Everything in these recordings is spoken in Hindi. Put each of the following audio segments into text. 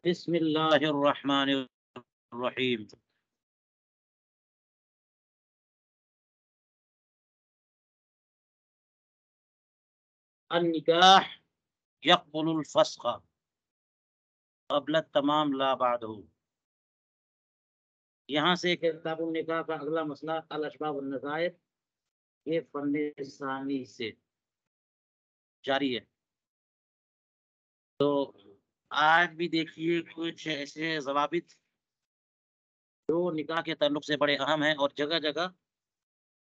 बिस्मिल्लाहिर्रहमानिर्रहीम। अन-निकाह यक़बुलुल फ़स्ख़ क़ब्ल तमाम ला बअदहु। यहाँ से किताबुन निकाह का अगला मसला अल-अशबाह वन-नज़ाइर ये फ़न्ने सानी से जारी है। तो आज भी देखिए कुछ ऐसे ज़वाबित जो निकाह के ताल्लुक से बड़े अहम हैं और जगह-जगह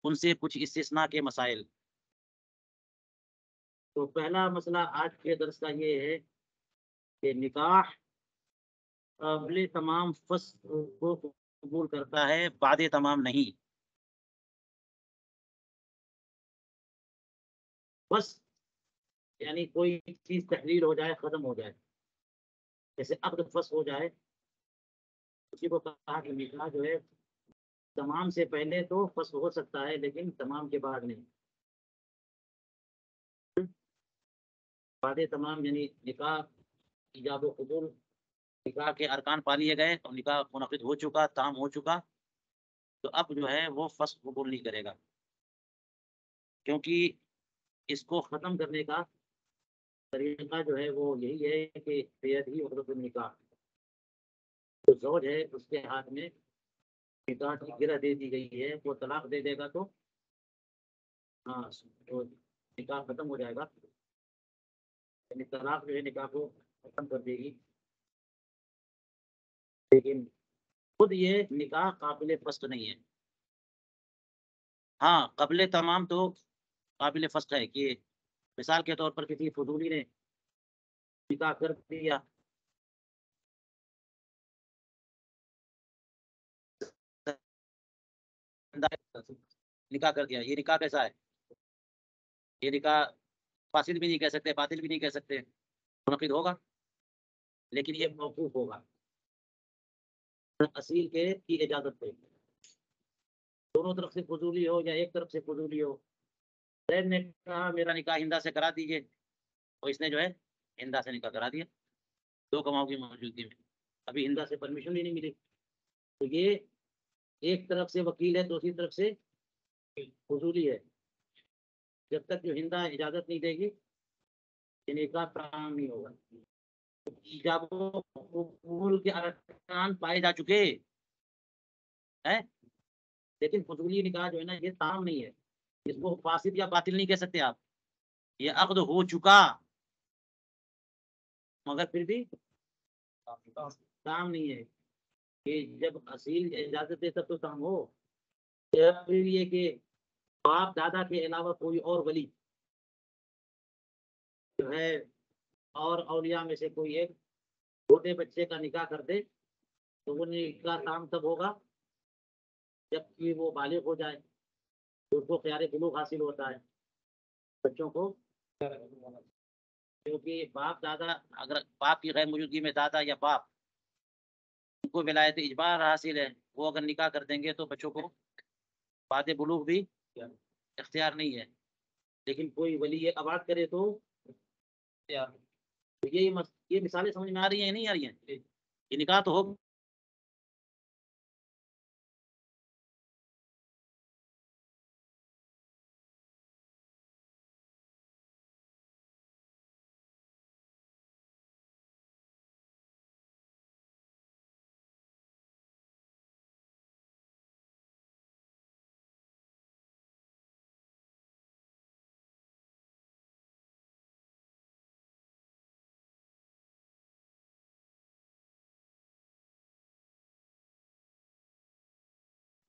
उनसे कुछ इस्तिस्ना के मसाइल। तो पहला मसला आज के दर्स का ये है कि निकाह क़ब्ल तमाम फ़स्ख़ को कबूल करता है, बादे तमाम नहीं। बस यानी कोई चीज़ तहलील हो जाए, ख़त्म हो जाए। जैसे अक़्द फ़स्ख़ हो जाए, उसी को कहा कि निकाह जो है तमाम से पहले तो फ़स्ख़ हो सकता है, लेकिन तमाम के बाद नहीं। बादे तमाम यानी निकाह ईजाब व क़बूल, निकाह के अरकान पा लिए गए और निकाह मुनक़िद हो चुका, ताम हो चुका, तो अब जो है वो फ़स्ख़ कबूल नहीं करेगा। क्योंकि इसको ख़त्म करने का तरीक़ा जो है वो यही है कि बेयदही उक़दतुन निकाह। जो ज़ौज है उसके हाथ में निकाह की गिरह दे दी गई है, वो तलाक दे देगा तो हाँ, तो निकाह ख़त्म हो जाएगा। यानी तलाक जो है निकाह को ख़त्म कर देगी। लेकिन खुद ये निकाह काबिल फ़स्ख़ नहीं है। हाँ, क़ब्ल तमाम तो काबिल फ़स्ख़ है कि मिसाल के तौर पर किसी फ़ुज़ूली ने निकाह कर दिया, निकाह कर दिया, ये निकाह कैसा है? ये निकाह फ़ासिद भी नहीं कह सकते, बातिल भी नहीं कह सकते, मुनक़िद होगा, लेकिन ये मौक़ूफ़ होगा असील के की इजाज़त पे। दोनों तरफ से फ़ुज़ूली हो या एक तरफ से फ़ुज़ूली हो। ज़ैद ने कहा मेरा निकाह हिंदा से करा दीजिए, तो इसने जो है हिंदा से निकाह करा दिया, 2 गवाहों की मौजूदगी में। अभी हिंदा से परमिशन भी नहीं मिली। तो ये एक तरफ से वकील है, दूसरी तरफ से फ़ुज़ूली है। जब तक जो हिंदा इजाज़त नहीं देगी, ये निकाह काम नहीं होगा। ईजाब व कबूल के अरकान पाए जा चुके हैं, लेकिन फ़ुज़ूली निकाह जो है ना ये ताम नहीं है। इसको फ़ासिद या बातिल नहीं कह सकते आप। ये अक़्द हो चुका, मगर फिर भी ताम नहीं है कि जब असील इजाज़त दे तब तो ताम हो। या फिर ये कि बाप-दादा के अलावा कोई और वली जो है और औलिया में से कोई एक छोटे बच्चे का निकाह कर दे, तो वो निकाह ताम तब होगा जबकि वो बालिग़ हो जाए, तो उसको ख़ियार बुलूग़ हासिल होता है बच्चों को। क्योंकि बाप-दादा अगर बाप की गैर मौजूदगी में दादा या बाप उनको विलायत इजबार हासिल है, वो अगर निकाह कर देंगे तो बच्चों को बादे बुलूग़ भी इख्तियार नहीं है। लेकिन कोई वली अबाद करे तो इख्तियार। तो ये मिसालें समझ में आ रही हैं या नहीं आ रही हैं? ये निकाह तो हो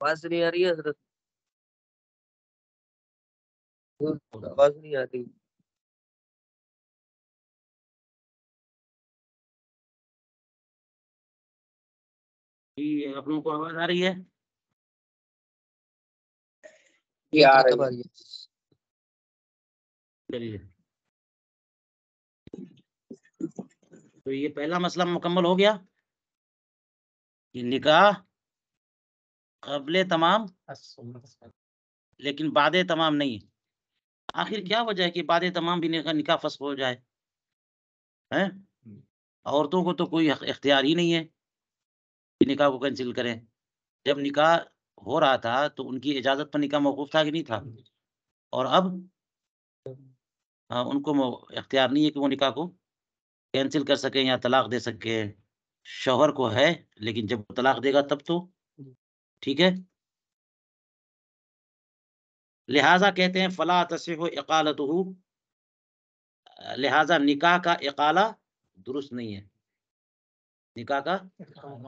आवाज़ नहीं आ रही है हज़रत? आवाज़ नहीं आ रही। कि आप लोगों को आवाज़ आ रही है? जी आ रही है। चलिए। तो ये पहला मसला मुकम्मल हो गया कि निकाह क़ब्ल तमाम लेकिन बादे तमाम नहीं। आखिर क्या वजह है कि बादे तमाम भी निकाह फ़स्ख़ हो जाए? हैं? औरतों को तो कोई इख्तियार ही नहीं है कि निकाह को कैंसिल करें। जब निकाह हो रहा था तो उनकी इजाज़त पर निकाह मौकूफ़ था कि नहीं था? और अब उनको इख्तियार नहीं है कि वो निकाह को कैंसिल कर सकें या तलाक दे सकें। शौहर को है, लेकिन जब वो तलाक देगा तब तो, ठीक है? लिहाज़ा कहते हैं फ़ला तसिहु इक़ालतुहु, लिहाज़ा निकाह का इक़ाला दुरुस्त नहीं है। निकाह का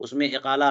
उसमें इक़ाला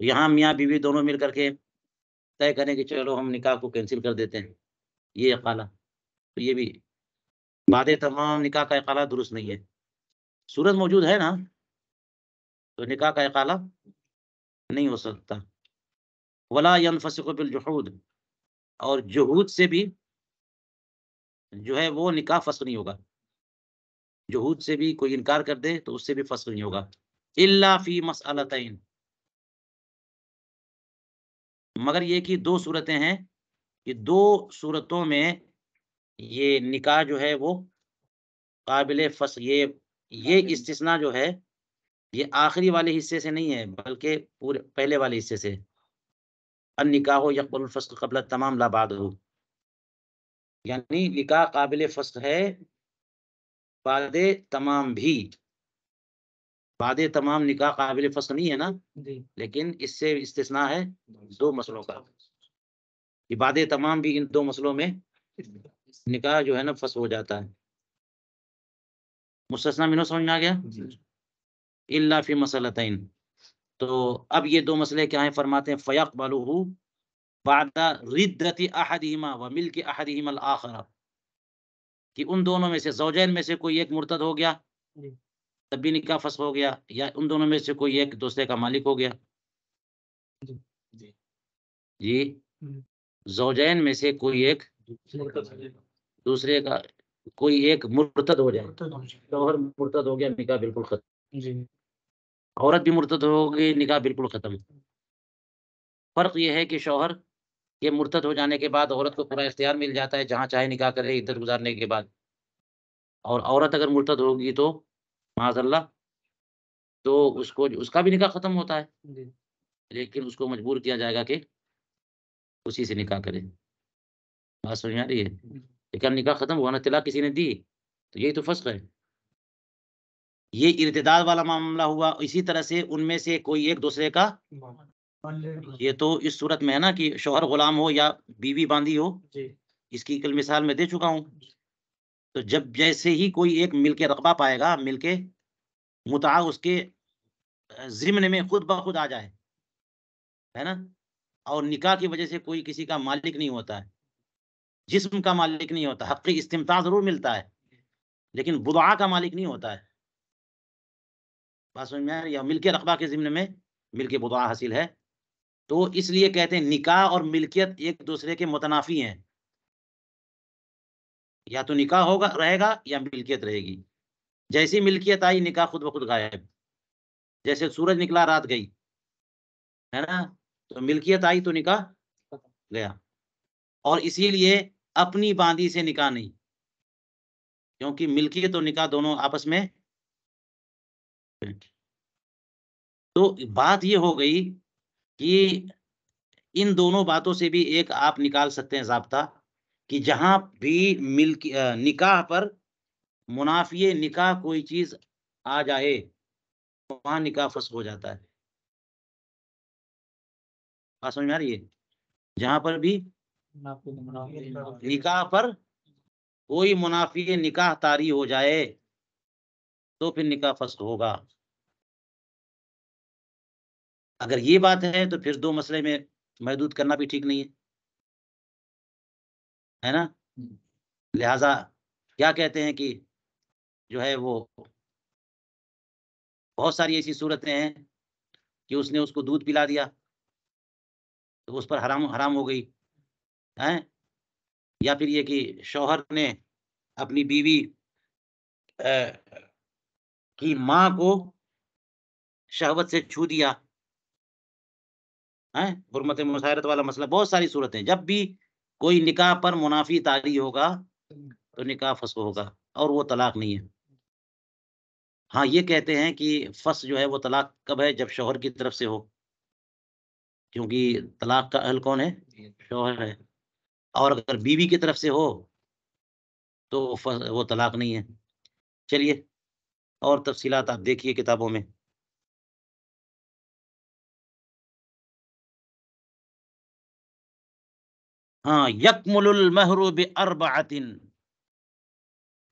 यहाँ मियाँ-बीवी दोनों मिल कर के तय करें कि चलो हम निकाह को कैंसिल कर देते हैं, ये इक़ाला। तो ये भी बादे तमाम निकाह का इक़ाला दुरुस्त नहीं है। सूरत मौजूद है ना, तो निकाह का इक़ाला नहीं हो सकता। वला यनफ़सिख़ु बिल-जुहूद, और जुहूद से भी जो है वो निकाह फ़स्ख़ नहीं होगा। जुहूद से भी कोई इनकार कर दे तो उससे भी फ़स्ख़ नहीं होगा। इल्ला फ़ी मसअलतैन, मगर ये कि 2 सूरतें हैं, कि 2 सूरतों में ये निकाह जो है वो काबिल फ़स्ख़, ये इस्तिस्ना जो है, ये आखिरी वाले हिस्से से नहीं है, बल्कि पूरे पहले वाले हिस्से से। अन-निकाहु यक़बलुल फ़स्ख़ क़ब्ल तमाम ला बादहु, यानी निकाह काबिल फ़स्ख़ है बादे तमाम भी। बादे तमाम निकाह काबिल फ़स्ख़ नहीं है ना, लेकिन इससे इस्तिस्ना है 2 मसलों का, कि बादे तमाम भी इन 2 मसलों में निकाह जो है ना फ़स्ख़ हो जाता है। मुस्तस्ना मिनो समझ में आ गया? इल्ला फ़ी मसलतैन, तो अब ये 2 मसले क्या हैं? फरमाते हैं फ़यक़बलुहु बादा रिद्दति अहदिहिमा व मिल्कि अहदिहिमा अल-आख़रा, कि उन दोनों में से ज़ौजैन में से कोई एक मुर्तद हो गया, तब भी निकाह फ़स्ख़ हो गया, या उन दोनों में से कोई एक दूसरे का मालिक हो गया। जी, ज़ौजैन में से कोई एक दूसरे का, कोई एक मुर्तद हो जाए, शौहर मुर्तद हो गया, निकाह बिल्कुल ख़त्म। औरत भी मुर्तद हो गई, निकाह बिल्कुल ख़त्म। फ़र्क ये है कि शौहर के मुर्तद हो जाने के बाद औरत को पूरा इख्तियार मिल जाता है, जहाँ चाहे निकाह करे इद्दत गुज़ारने के बाद। और औरत अगर मुर्तद होगी तो माज़अल्लाह, तो उसको उसका भी निकाह ख़त्म होता है, लेकिन उसको मजबूर किया जाएगा कि उसी से निकाह करे। बात समझ में आ रही है? लेकिन निकाह ख़त्म हुआ ना, तलाक किसी ने दी, तो यही तो फ़स्ख़ है। ये इर्तिदाद वाला मामला हुआ, इसी तरह से उनमें से कोई एक दूसरे का, ये तो इस सूरत में है ना कि शौहर गुलाम हो या बीवी बांदी हो, इसकी कल मिसाल मैं दे चुका हूँ। तो जब जैसे ही कोई एक मिल्क रक़बा पाएगा, मिल्क मुतआ उसके ज़िम्न में खुद ब खुद आ जाए, है ना? और निकाह की वजह से कोई किसी का मालिक नहीं होता है, जिस्म का मालिक नहीं होता, हक़्क़ी इस्तिमताअ ज़रूर मिलता है, लेकिन बुदअ का मालिक नहीं होता है। बात समझ में आ रही है? मिल्क रक़बा के ज़िम्न में मिल्क बुदअ हासिल है। तो इसलिए कहते हैं निकाह और मिल्कियत एक-दूसरे के मुतनाफ़ी हैं। या तो निकाह होगा रहेगा या मिल्कियत रहेगी। जैसे ही मिल्कियत आई, निकाह खुद ब खुद गायब। जैसे सूरज निकला, रात गई, है ना? तो मिल्कियत आई तो निकाह गया। और इसीलिए अपनी बाँदी से निकाह नहीं, क्योंकि मिल्कियत और निकाह दोनों आपस में। तो बात ये हो गई कि इन दोनों बातों से भी एक आप निकाल सकते हैं ज़ाब्ता, कि जहाँ भी निकाह पर मुनाफ़िए निकाह कोई चीज़ आ जाए, वहाँ निकाह फ़स्ख़ हो जाता है। बात समझ में आ रही है? जहाँ पर भी निकाह पर कोई मुनाफ़िए निकाह तारी हो जाए, तो फिर निकाह फ़स्ख़ होगा। अगर ये बात है तो फिर 2 मसले में महदूद करना भी ठीक नहीं है ना? लिहाज़ा क्या कहते हैं कि जो है वो बहुत सारी ऐसी सूरतें हैं कि उसने उसको दूध पिला दिया, तो उस पर हराम हराम हो गई, हैं? या फिर ये कि शौहर ने अपनी बीवी की माँ को शहवत से छू दिया, हैं? हुर्मत मुशायरत वाला मसला, बहुत सारी सूरतें। जब भी कोई निकाह पर मुनाफी तारी होगा तो निकाह फस्ख होगा, और वो तलाक नहीं है। हाँ, ये कहते हैं कि फस्ख जो है वो तलाक कब है, जब शौहर की तरफ से हो, क्योंकि तलाक का अहल कौन है, शौहर है। और अगर बीवी की तरफ से हो तो वो तलाक नहीं है। चलिए, और तफसीलात आप देखिए किताबों में। हाँ, यकमुलुल महरु बिअरबअतिन।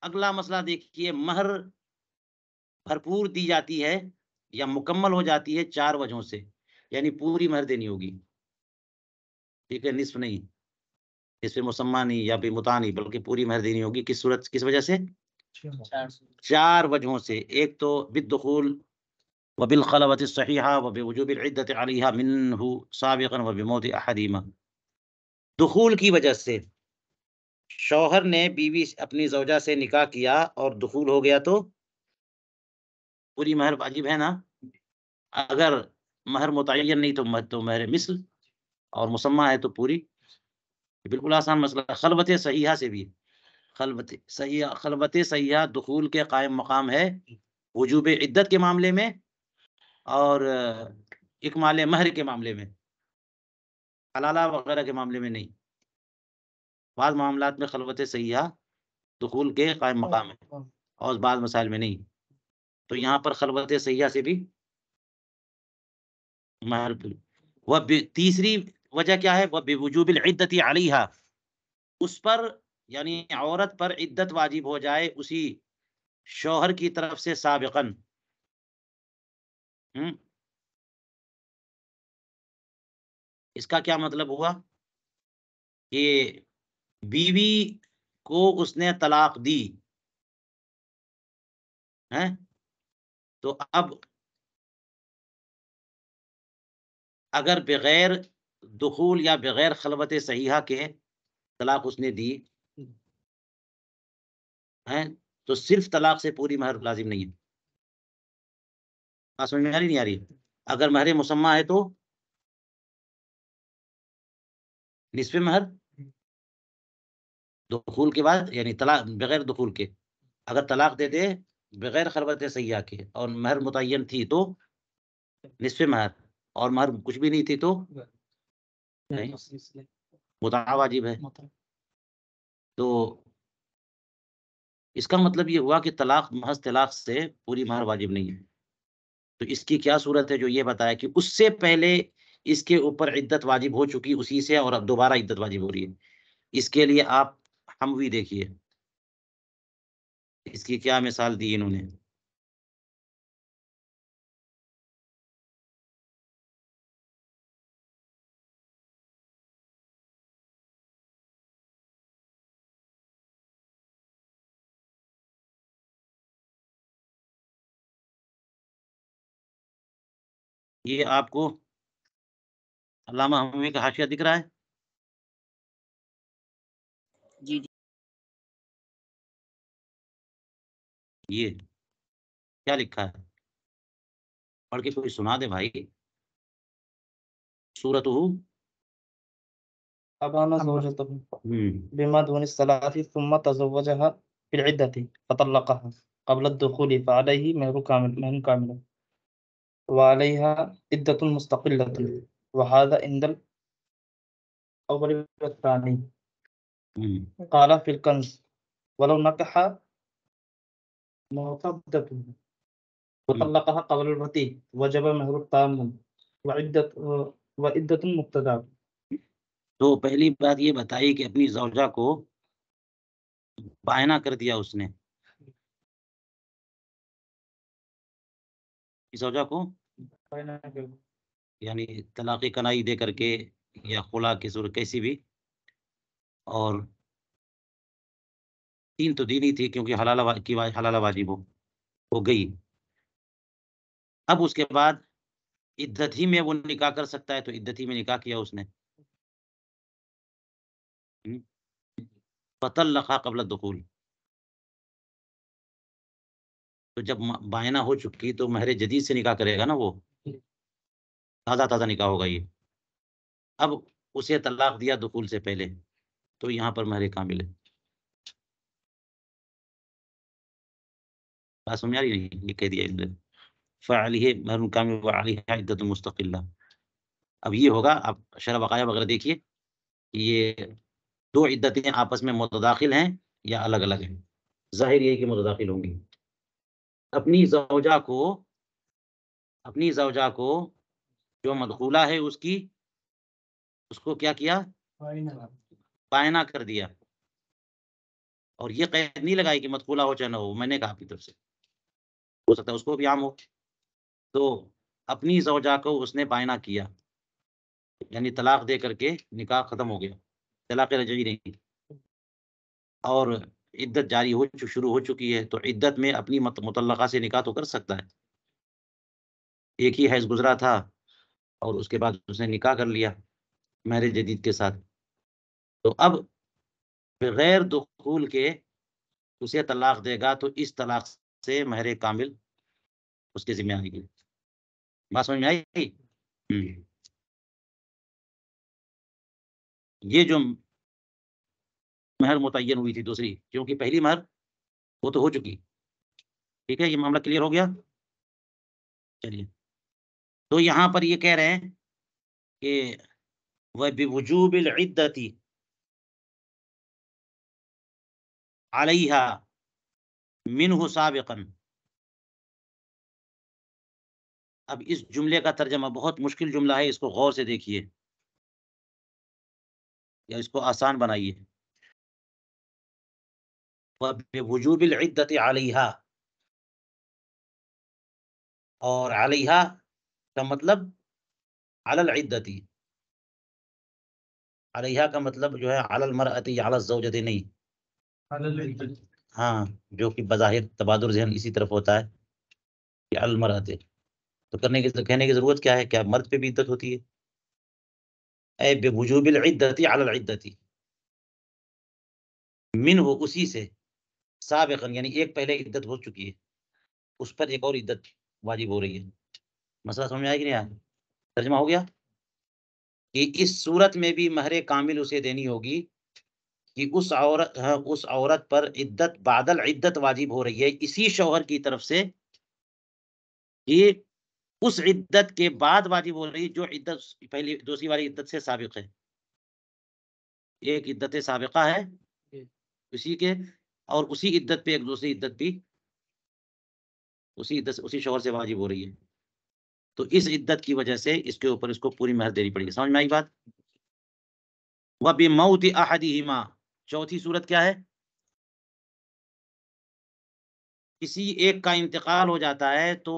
अगला मसला देखिए, महर भरपूर दी जाती है या मुकम्मल हो जाती है 4 वजहों से, यानी पूरी महर देनी होगी। ठीक है, निस्फ नहीं, निस्फ मुसम्मा नहीं या बेमुता नहीं, बल्कि पूरी महर देनी होगी। किस सूरत, किस वजह से? 4 वजहों से। एक तो बिद्दुखूल व बिलखलवति सहीहा व बिवुजूबिल इद्दति अलैहा मिन्हु साबिक़न व बिमौति अहदिहिमा। दुखूल की वजह से, शौहर ने बीवी अपनी ज़ौजा से निकाह किया और दुखूल हो गया तो पूरी महर वाजिब है ना। अगर महर मुतय्यन नहीं तो महर मिस्ल, और मुसम्मा है तो पूरी। बिल्कुल आसान मसला। खलवत सहीहा से भी, खलवत सहीहा दुखूल के कायम मकाम है वजूब इद्दत के मामले में और इकमाल महर के मामले में, हलाला वगैरह के मामले में नहीं। बाद मामलात में खलवत सहीहा दुखूल के कायम मकाम है और बाद मसाइल में नहीं। तो यहाँ पर खलवत सहीहा से भी महर। वह तीसरी वजह क्या है, वह बिवुजूबिल इद्दति अलैहा, उस पर यानी औरत पर इद्दत वाजिब हो जाए उसी शौहर की तरफ से साबिक़न। इसका क्या मतलब हुआ कि बीवी को उसने तलाक दी है, तो अब अगर बगैर दुखूल या बगैर खलवत सहीहा के तलाक उसने दी है, तो सिर्फ तलाक से पूरी महर लाजिम नहीं है। बात समझ में आ रही नहीं आ रही? अगर महर मुसम्मा है तो निस्फ़े महर, दुखूल के बाद यानी तलाक बगैर दुखूल के। अगर तलाक दे दे बगैर खलवत सहीहा के और महर मुतय्यन थी तो निस्फ़े महर, और महर कुछ भी नहीं थी तो नहीं, मुता वाजिब है। तो इसका मतलब ये हुआ कि तलाक, महज तलाक से पूरी महर वाजिब नहीं है। तो इसकी क्या सूरत है, जो ये बताया कि उससे पहले इसके ऊपर इद्दत वाजिब हो चुकी उसी से, और अब दोबारा इद्दत वाजिब हो रही है। इसके लिए आप हमवी देखिए, इसकी क्या मिसाल दी इन्होंने। ये आपको अल्लामा हमवी का हाशिया दिख रहा है? जी जी। ये क्या लिखा है, पढ़ के कोई सुना दे भाई। सूरतहू अबाना ज़ौजतहु हम्म बिमा दूनि सलाति सुम्मा तज़व्वजहा फिल इद्दति फतल्लक़हा क़ब्ल अद-दुख़ूलि फ़अलैहि महरु कामिल व अलैहा इद्दतुन मुस्तक़िल्लतुन व हाज़ा इंदल अव्वल वत्तानी क़ाला फ़िल कंज़ वलौ नकहा मुतअद्दतुन फतल्लक़हा क़ब्ल अल-वती वजब महरु ताम्मुन व इद्दतुन मुक़्तदा। तो पहली बात ये बताई कि अपनी ज़ौजा को बायना कर दिया उसने, ज़ौजा को यानी तलाक़ कनाई दे करके या खुला की सूरत कैसी भी, और 3 तो दी नहीं थी क्योंकि हलाला वाजिब हो गई। अब उसके बाद इद्दत ही में वो निकाह कर सकता है, तो इद्दत ही में निकाह किया उसने। फतल्लक़हा क़ब्ल दुख़ूल, तो जब बायना हो चुकी तो महर जदीद से निकाह करेगा ना वो, ताज़ा निकाह होगा ये। अब उसे तलाक दिया दुखूल से पहले, तो यहाँ पर महर कामिल है। बात समझ आ रही नहीं? ये कह दिया इसने, फ़अलिही महरुन कामिल व अलैहा इद्दतुन मुस्तक़िल्ला। अब ये होगा, आप शरह बकाया वगैरह देखिए कि ये दो इद्दतें आपस में मुतदाखिल हैं या अलग-अलग हैं। ज़ाहिर ये है कि मुतदाखिल होंगी। अपनी ज़ौजा को जो मदखूला है उसको क्या किया? बायना कर दिया। और ये क़ैद नहीं लगाई कि मदखूला हो चाहे ना हो, मैंने कहा अपनी तरफ से। हो सकता है उसको भी आम हो। तो अपनी ज़ौजा को उसने बायना किया, यानी तलाक दे करके निकाह ख़त्म हो गया, तलाक़ रजई नहीं, और इद्दत जारी शुरू हो चुकी है, तो इद्दत में अपनी मुतल्लक़ा से निकाह तो कर सकता है। एक ही हैज़ गुज़रा था और उसके बाद उसने निकाह कर लिया महर जदीद के साथ। तो अब बगैर दुख़ूल के उसे तलाक देगा, तो इस तलाक से महर कामिल उसके ज़िम्मे आएगी। बात समझ में आई? हुँ। ये जो महर मुतय्यन हुई थी दूसरी, क्योंकि पहली महर वो तो हो चुकी। ठीक है, ये मामला क्लियर हो गया? चलिए, तो यहाँ पर ये कह रहे हैं कि व बिवुजूबिल इद्दति अलैहा मिन्हु साबिक़न। अब इस जुमले का तर्जमा बहुत मुश्किल जुमला है, इसको गौर से देखिए या इसको आसान बनाइए। व बिवुजूबिल इद्दति अलैहा, और अलैहा का मतलब अलल इद्दति। अलैहा का मतलब जो है अलल मरअति या अलल ज़ौजति नहीं। हाँ, जो कि बज़ाहिर तबादुर ज़हन इसी तरफ होता है कि अलल मरअति। तो कहने की ज़रूरत क्या है? क्या मर्द पे भी इद्दत होती है? ऐ बिवुजूबिल इद्दति अलल इद्दति, मिन्हु उसी से, साबिक़न यानी एक पहले इद्दत हो चुकी है, उस पर एक और इद्दत वाजिब हो रही है। मसला समझ में आया कि नहीं आया? तर्जुमा हो गया? कि इस सूरत में भी महर कामिल उसे देनी होगी कि उस औरत पर इद्दत बादल इद्दत वाजिब हो रही है इसी शौहर की तरफ से, कि उस इद्दत के बाद वाजिब हो रही है जो इद्दत पहली दूसरी वाली इद्दत से साबिक़ है। एक इद्दत साबिक़ा है उसी के, और उसी इद्दत पे एक दूसरी इद्दत भी उसी इद्दत से उसी शौहर से वाजिब हो रही है। तो इस इद्दत की वजह से इसके ऊपर इसको पूरी महर देनी पड़ेगी। समझ में आई बात? व बिमौति अहदिहिमा, चौथी सूरत क्या है? किसी एक का इंतकाल हो जाता है तो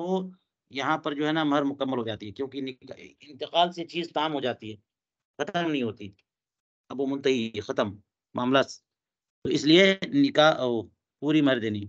यहाँ पर जो है ना महर मुकम्मल हो जाती है, क्योंकि इंतकाल से चीज़ ताम हो जाती है, खत्म नहीं होती। अब वो मुंतही खत्म मामला, तो इसलिए निकाह पूरी महर देनी।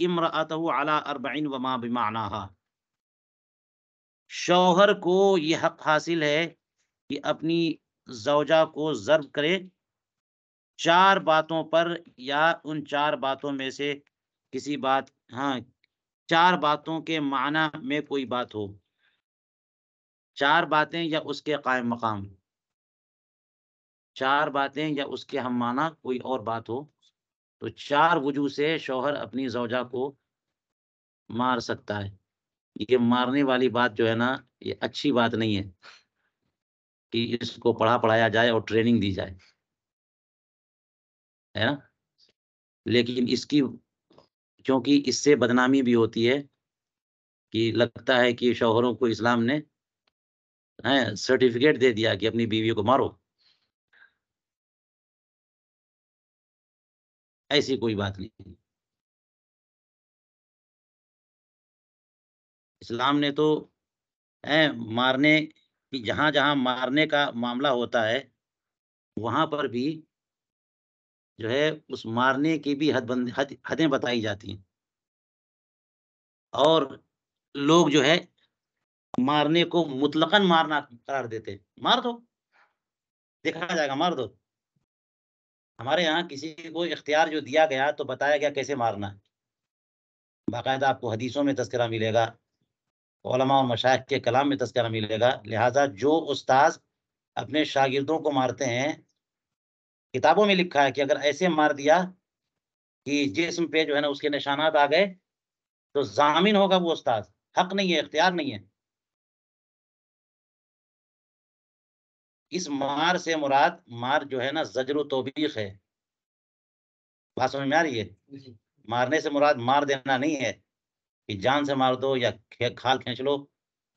इम्रअतहु अला अर्बईन व मा बिमानाहा, शौहर को ये हक हासिल है कि अपनी ज़ौजा को ज़र्ब करे 4 बातों पर, या उन 4 बातों में से किसी बात, हाँ, 4 बातों के माना में कोई बात हो, 4 बातें या उसके कायम मकाम, 4 बातें या उसके हम माना कोई और बात हो, तो 4 वजह से शौहर अपनी ज़ौजा को मार सकता है। ये मारने वाली बात जो है ना, ये अच्छी बात नहीं है कि इसको पढ़ाया जाए और ट्रेनिंग दी जाए, है ना? लेकिन इसकी, क्योंकि इससे बदनामी भी होती है कि लगता है कि शौहरों को इस्लाम ने सर्टिफिकेट दे दिया कि अपनी बीवियों को मारो। ऐसी कोई बात नहीं। इस्लाम ने तो मारने की, जहाँ-जहाँ मारने का मामला होता है, वहाँ पर भी जो है उस मारने की भी हदें बताई जाती हैं, और लोग जो है मारने को मुतलकन मारना करार देते हैं। मार दो, देखा जाएगा, मार दो। हमारे यहाँ किसी को इख्तियार जो दिया गया तो बताया गया कैसे मारना है। बाकायदा आपको हदीसों में तज़किरा मिलेगा, उलमा और मशाइख के कलाम में तज़किरा मिलेगा। लिहाज़ा जो उस्ताज़ अपने शागिर्दों को मारते हैं, किताबों में लिखा है कि अगर ऐसे मार दिया कि जिस्म पे जो है ना उसके निशानात आ गए तो जामिन होगा वो उस्ताद, हक नहीं है, इख्तियार नहीं है। इस मार से मुराद मार जो है ना ज़ज्र तौबीख है। बात समझ में आ रही है? मारने से मुराद मार देना नहीं है कि जान से मार दो या खाल खींच लो,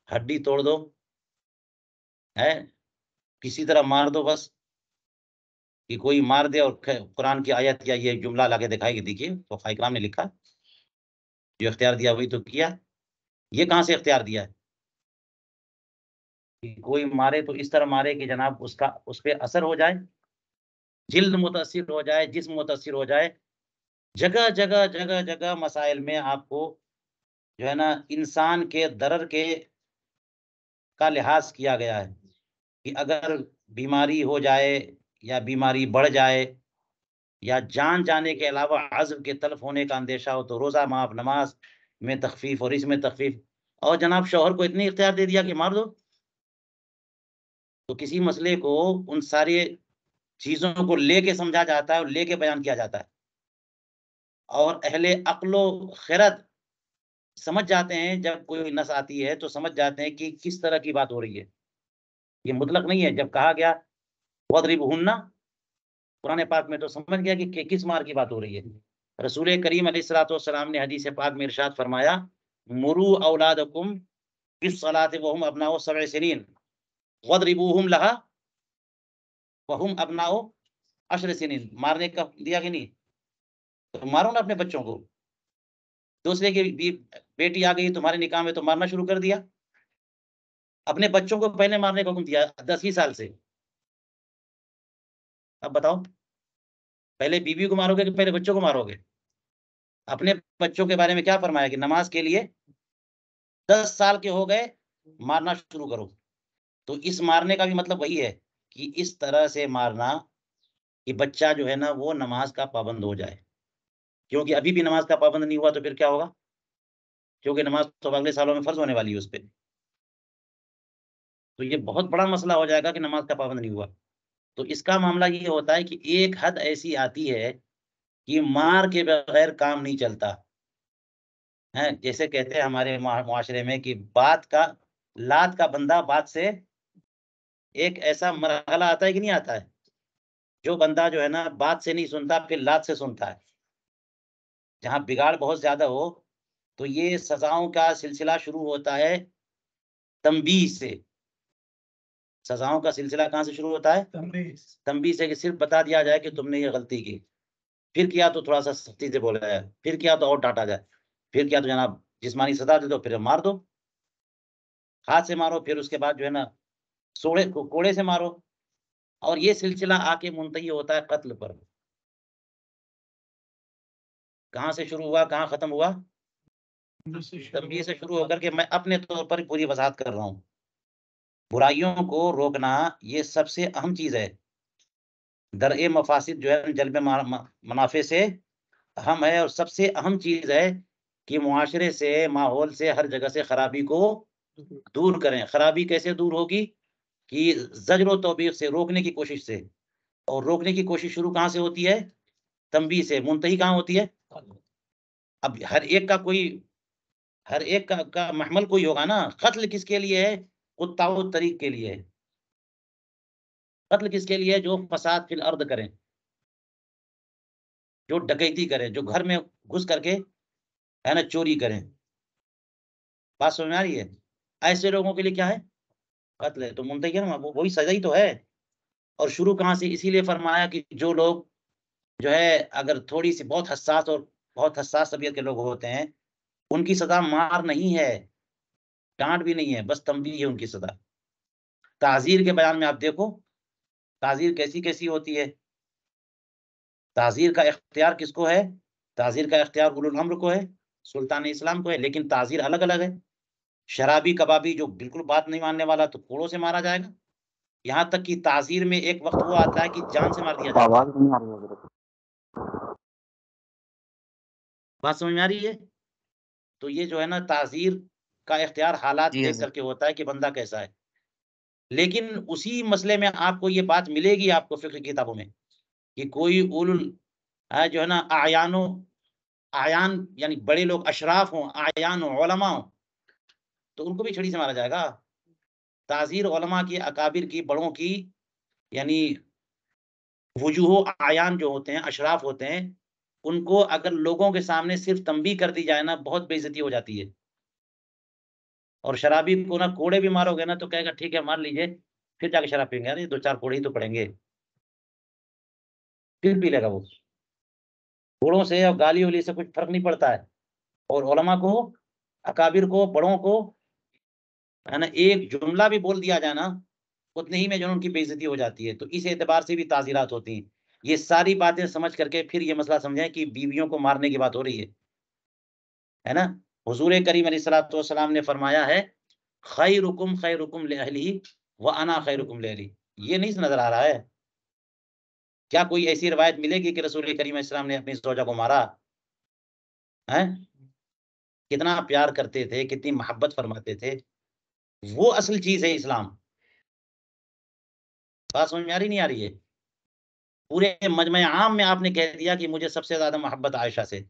हड्डी तोड़ दो, है किसी तरह मार दो बस, कि कोई मार दे और कुरान की आयत या ये जुमला लाके दिखाएगी, देखिए तो इकराम ने लिखा, जो इख्तियार दिया वही तो किया। ये कहाँ से इख्तियार दिया है कि कोई मारे तो इस तरह मारे कि जनाब उसका उस पर असर हो जाए, जिल्द मुतासिर हो जाए, जिस्म मुतासिर हो जाए। जगह जगह जगह जगह मसाइल में आपको जो है ना इंसान के दर्र के का लिहाज किया गया है कि अगर बीमारी हो जाए या बीमारी बढ़ जाए या जान जाने के अलावा अज़्म के तलफ होने का अंदेशा हो तो रोज़ा माफ, नमाज में तखफीफ और इसमें तखफीफ। और जनाब शौहर को इतनी इख्तियार दे दिया कि मार दो। तो किसी मसले को उन सारे चीज़ों को लेके समझा जाता है और लेके बयान किया जाता है, और अहले अक्लो खिरद समझ जाते हैं, जब कोई नस आती है तो समझ जाते हैं कि किस तरह की बात हो रही है। ये मुतलक नहीं है। जब कहा गया वद्रिबहुन्ना कुरान पाक में, तो समझ गया कि किस मार की बात हो रही है। रसूल करीम अलैहिस्सलातु वस्सलाम ने हदीस पाक में इरशाद फरमाया, मुरू औलादकुम बिस्सलाति वहुम अबनाउ सब'i सिनीन वद्रिबूहुम लहा वहुम अबनाउ अश्र सिनीन। मारने का दिया कि नहीं? तो मारो ना अपने बच्चों को। दूसरे की बेटी आ गई तुम्हारे निकाह में तो मारना शुरू कर दिया। अपने बच्चों को पहले मारने का हुक्म दिया 10 ही साल से। अब बताओ, पहले बीवी को मारोगे कि पहले बच्चों को मारोगे? अपने बच्चों के बारे में क्या फरमाया कि नमाज के लिए 10 साल के हो गए मारना शुरू करो। तो इस मारने का भी मतलब वही है कि इस तरह से मारना कि बच्चा जो है ना वो नमाज का पाबंद हो जाए। क्योंकि अभी भी नमाज का पाबंद नहीं हुआ तो फिर क्या होगा? क्योंकि नमाज तो अगले सालों में फर्ज होने वाली है उस पे। तो ये बहुत बड़ा मसला हो जाएगा कि नमाज का पाबंद नहीं हुआ। तो इसका मामला ये होता है कि एक हद ऐसी आती है कि मार के बगैर काम नहीं चलता है। जैसे कहते हैं हमारे मुआशरे में कि बात का लात का बंदा बात से, एक ऐसा मरहला आता है कि नहीं आता है, जो बंदा जो है ना बात से नहीं सुनता फिर लात से सुनता है। जहाँ बिगाड़ बहुत ज्यादा हो तो ये सजाओं का सिलसिला शुरू होता है तंबीह से। सजाओं का सिलसिला कहाँ से शुरू होता है? तंबीह से, कि सिर्फ बता दिया जाए कि तुमने ये गलती की, फिर किया तो थोड़ा सा सख्ती से बोला जाए, फिर किया तो और डांटा जाए, फिर किया तो जनाब जिस्मानी सजा दे दो, फिर मार दो, हाथ से मारो, फिर उसके बाद जो है ना सोड़े कोड़े से मारो। और ये सिलसिला आके मुंतही होता है कत्ल पर। कहाँ से शुरू हुआ, कहाँ खत्म हुआ? तंबीह से शुरू होकर के मैं अपने तौर पर पूरी वजाहत कर रहा हूँ। बुराइयों को रोकना ये सबसे अहम चीज है। दरए मफासिद जो है जल्ब मुनाफे से अहम है, और सबसे अहम चीज है कि मुआशरे से, माहौल से, हर जगह से खराबी को दूर करें। खराबी कैसे दूर होगी? कि ज़ज्र तौबीख से, रोकने की कोशिश से। और रोकने की कोशिश शुरू कहाँ से होती है? तंबीह से। मुंतही कहाँ होती है? अब हर एक का महमल कोई होगा ना। कत्ल किसके लिए है? कुत्ताओ तरीक के लिए है। कत्ल किसके लिए है? जो फसाद फिल अर्द करें, जो डकैती करें, जो घर में घुस करके है ना चोरी करें। बात समझ में आ रही है? ऐसे लोगों के लिए क्या है? कत्ल है। तो मुंतही है ना, वो वही सजा ही तो है। और शुरू कहाँ से? इसीलिए फरमाया कि जो लोग जो है अगर थोड़ी सी बहुत हसास तबीयत के लोग होते हैं, उनकी सजा मार नहीं है, डांट भी नहीं है, बस तंबीह है उनकी सजा। ताज़ीर के बयान में आप देखो ताज़ीर कैसी कैसी होती है। ताज़ीर का इख्तियार किसको है? ताज़ीर का इख्तियार उलुल अम्र को है, सुल्तान इस्लाम को है, लेकिन ताज़ीर अलग अलग है। शराबी कबाबी जो बिल्कुल बात नहीं मानने वाला तो कोड़ों से मारा जाएगा। यहाँ तक कि ताज़ीर में एक वक्त वो आता है कि जान से मार दिया जाता है। आवाज नहीं आ रही है मेरे को। बात समझ में आ रही है? तो ये जो है ना ताज़ीर का इख्तियार हालात जी देख हजरत। करके होता है कि बंदा कैसा है। लेकिन उसी मसले में आपको ये बात मिलेगी आपको फिक्र की किताबों में कि कोई उलुल जो है ना आयान यानी बड़े लोग अशराफ हों, आयान हों, उलमा हों, तो उनको भी छड़ी से मारा जाएगा। ताज़ीर उलमा की, अकाबिर की, बड़ों की, यानी वजूह आयान जो होते हैं, अशराफ होते हैं, उनको अगर लोगों के सामने सिर्फ तंबीह कर दी जाए ना, बहुत बेइज्जती हो जाती है। और शराबी को ना कोड़े भी मारोगे ना तो कहेगा ठीक है मार लीजिए, फिर जाके शराब पिएंगे, अरे 2-4 कोड़े ही तो पड़ेंगे, फिर पी लेगा वो। कोड़ों से और गाली वाली से कुछ फर्क नहीं पड़ता है। और उलमा को, अकाबिर को, बड़ों को, है ना, एक जुमला भी बोल दिया जाए ना, उतने ही में जो है उनकी बेइज्जती हो जाती है। तो इस एतबार से भी ताज़ीरात होती हैं। ये सारी बातें समझ करके फिर ये मसला समझें कि बीवियों को मारने की बात हो रही है ना। हुजूर करीम अलैहिस्सलातु वस्सलाम ने फरमाया है, खैरुकुम लिअहलिही व अना खैरुकुम लिअहली। ये नहीं नजर आ रहा है क्या? कोई ऐसी रिवायत मिलेगी कि रसूल करीम अलैहिस्सलाम ने अपनी ज़ौजा को मारा है? कितना प्यार करते थे, कितनी मोहब्बत फरमाते थे। वो असल चीज है इस्लाम। बात समझ में आ रही नहीं आ रही है? पूरे मजमे आम में आपने कह दिया कि मुझे सबसे ज्यादा मोहब्बत आयशा से।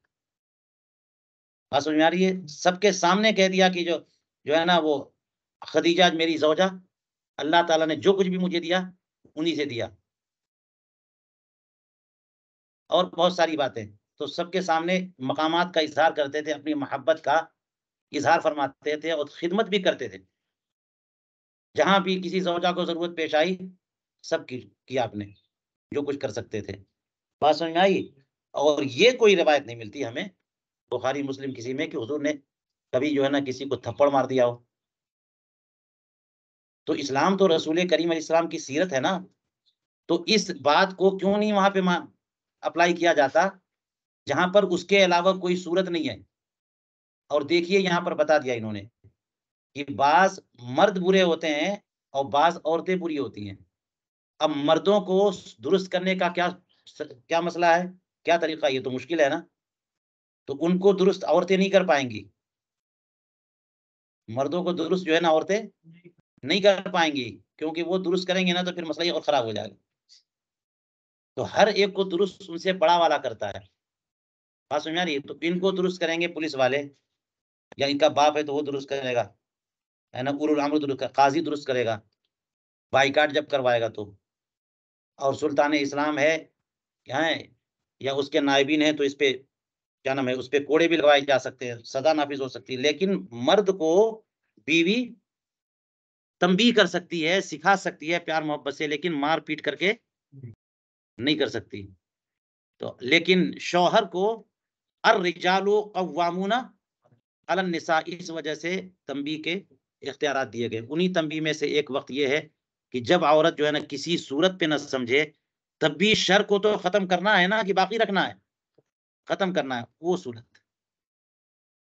बात समझ में आ रही है? सबके सामने कह दिया कि जो जो है ना वो खदीजा मेरी ज़ौजा, अल्लाह ताला ने जो कुछ भी मुझे दिया उन्हीं से दिया। और बहुत सारी बातें तो सबके सामने मकामात का इजहार करते थे, अपनी मोहब्बत का इजहार फरमाते थे और खिदमत भी करते थे। जहां भी किसी ज़ौजा को जरूरत पेश आई, सब किया आपने जो कुछ कर सकते थे। बात समझ में आई? और ये कोई रिवायत नहीं मिलती हमें बुखारी मुस्लिम किसी में कि हुजूर ने कभी जो है ना किसी को थप्पड़ मार दिया हो। तो इस्लाम तो रसूल करीम अलैहिस्सलाम की सीरत है ना, तो इस बात को क्यों नहीं वहां पे अप्लाई किया जाता जहां पर उसके अलावा कोई सूरत नहीं है। और देखिए यहाँ पर बता दिया इन्होंने कि बाज मर्द बुरे होते हैं और बाज औरतें बुरी होती हैं। अब मर्दों को दुरुस्त करने का क्या क्या मसला है, क्या तरीका? ये तो मुश्किल है ना। तो उनको दुरुस्त औरतें नहीं कर पाएंगी, मर्दों को दुरुस्त जो है ना औरतें नहीं कर पाएंगी, क्योंकि वो दुरुस्त करेंगे ना तो फिर मसला ही और खराब हो जाएगा। तो हर एक को दुरुस्त उनसे बड़ा वाला करता है। बात समझ आ रही है? तो इनको दुरुस्त करेंगे पुलिस वाले, या इनका बाप है तो वो दुरुस्त करेगा, है ना, उलुल अम्र दुरुस्त, काजी दुरुस्त करेगा, बाईकाट जब करवाएगा तो। और सुल्तान इस्लाम है क्या है, या उसके नायबीन है, तो इस पे क्या नाम है, उस पे कोड़े भी लगवाए जा सकते हैं, सजा नाफिज हो सकती है। लेकिन मर्द को बीवी तंबीह कर सकती है, सिखा सकती है प्यार मोहब्बत से, लेकिन मार पीट करके नहीं कर सकती। तो लेकिन शौहर को अर्रिजालु कव्वामुना अलन निसा, इस वजह से तंबीह के इख्तियारात दिए गए। उन्हीं तंबीह में से एक वक्त ये है कि जब औरत जो है ना किसी सूरत पे न समझे, तब भी शर को तो खत्म करना है ना कि बाकी रखना है, खत्म करना है वो सूरत।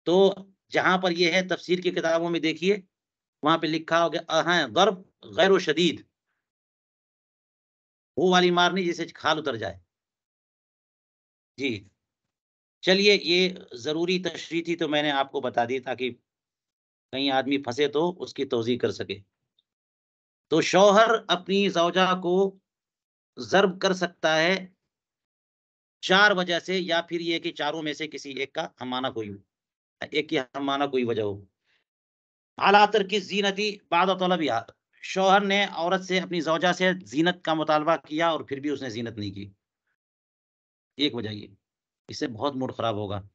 तो जहां पर ये है तफसीर की किताबों में देखिए, वहां पे लिखा हो गया हाँ, ज़र्ब गैर शदीद, वो वाली मार नहीं जिससे खाल उतर जाए। जी चलिए, ये जरूरी तशरीह थी तो मैंने आपको बता दी ताकि कहीं आदमी फंसे तो उसकी तौज़ीह कर सके। तो शौहर अपनी ज़ौजा को ज़र्ब कर सकता है 4 वजह से, या फिर ये कि चारों में से किसी एक का हमाना कोई हो, एक की हमाना कोई वजह हो। आला तरकी ज़ीनती बाद तलबिहा, शौहर ने औरत से, अपनी ज़ौजा से ज़ीनत का मुतालबा किया और फिर भी उसने ज़ीनत नहीं की। एक वजह ये, इससे बहुत मूड खराब होगा।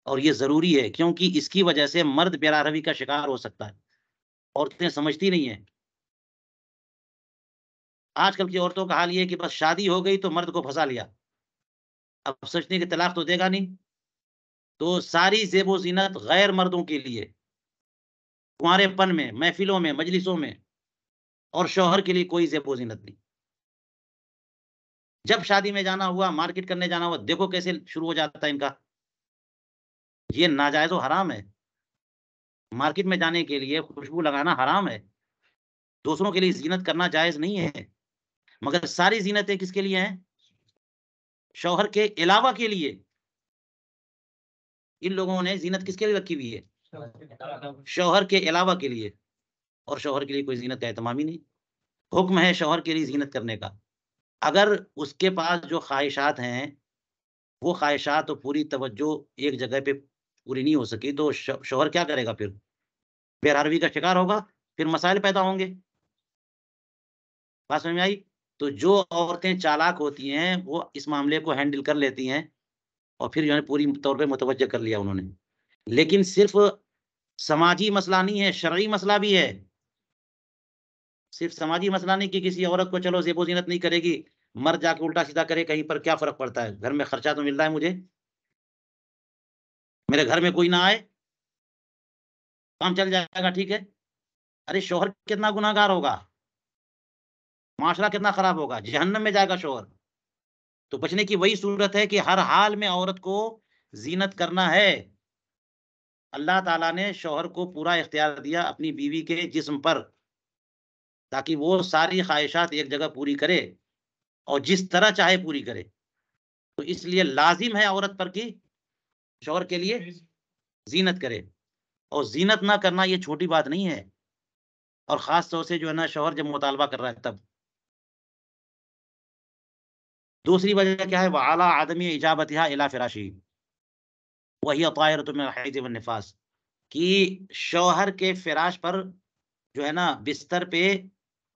और ये ज़रूरी है क्योंकि इसकी वजह से मर्द बेराहरवी का शिकार हो सकता है। औरतें समझती नहीं हैं। आजकल की औरतों का हाल ये है कि बस शादी हो गई तो मर्द को फँसा लिया। अब सोचती है कि तलाक तो देगा नहीं, तो सारी ज़ेब-ओ-ज़ीनत गैर मर्दों के लिए, कुँवारेपन में, महफ़िलों में, मजलिसों में, और शौहर के लिए कोई ज़ेब-ओ-ज़ीनत नहीं। जब शादी में जाना हुआ, मार्केट करने जाना हुआ, देखो कैसे शुरू हो जाता है इनका। ये नाजायज़ और हराम है। मार्केट में जाने के लिए खुशबू लगाना हराम है। दूसरों के लिए ज़ीनत करना जायज़ नहीं है। मगर सारी ज़ीनतें किसके लिए हैं? शौहर के अलावा के लिए। इन लोगों ने ज़ीनत किसके लिए रखी हुई है? शौहर के अलावा के लिए। और शौहर के लिए कोई जीनत का एहतमाम ही नहीं। हुक्म है शौहर के लिए जीनत करने का। अगर उसके पास जो ख्वाहिशात हैं, वो ख्वाहिशात और पूरी तवज्जो एक जगह पे पूरी नहीं हो सकी, तो शौहर क्या करेगा फिर? बेरहरवी का शिकार होगा, फिर मसाइल पैदा होंगे। बात समझ में आई? तो जो औरतें चालाक होती हैं, वो इस मामले को हैंडल कर लेती हैं और फिर जो है पूरी तौर पे मुतवज्जह कर लिया उन्होंने। लेकिन सिर्फ़ समाजी मसला नहीं है, शरई मसला भी है। सिर्फ़ समाजी मसला नहीं कि किसी औरत को चलो ज़ेबो-ज़ीनत नहीं करेगी, मर्द जाके उल्टा-सीधा करे कहीं पर, क्या फ़र्क पड़ता है? घर में खर्चा तो मिल रहा है मुझे। मेरे घर में कोई ना आए, काम चल जाएगा, ठीक है। अरे शौहर कितना गुनहगार होगा, माशरा कितना खराब होगा, जहन्नम में जाएगा शौहर। तो बचने की वही सूरत है कि हर हाल में औरत को ज़ीनत करना है। अल्लाह ताला ने शौहर को पूरा इख्तियार दिया अपनी बीवी के जिस्म पर, ताकि वो सारी ख्वाहिशात एक जगह पूरी करे और जिस तरह चाहे पूरी करे। तो इसलिए लाज़िम है औरत पर कि शौहर के लिए ज़ीनत करे, और ज़ीनत ना करना ये छोटी बात नहीं है, और ख़ास तौर से जो है ना शौहर जब मुतालबा कर रहा है तब। दूसरी वजह क्या है? वअला आदमी इजाबतिहा इला फ़िराशिही व हिय ताहिरतुन मिनल हैज़ वन निफ़ास, कि शौहर के फ़िराश पर जो है ना बिस्तर पे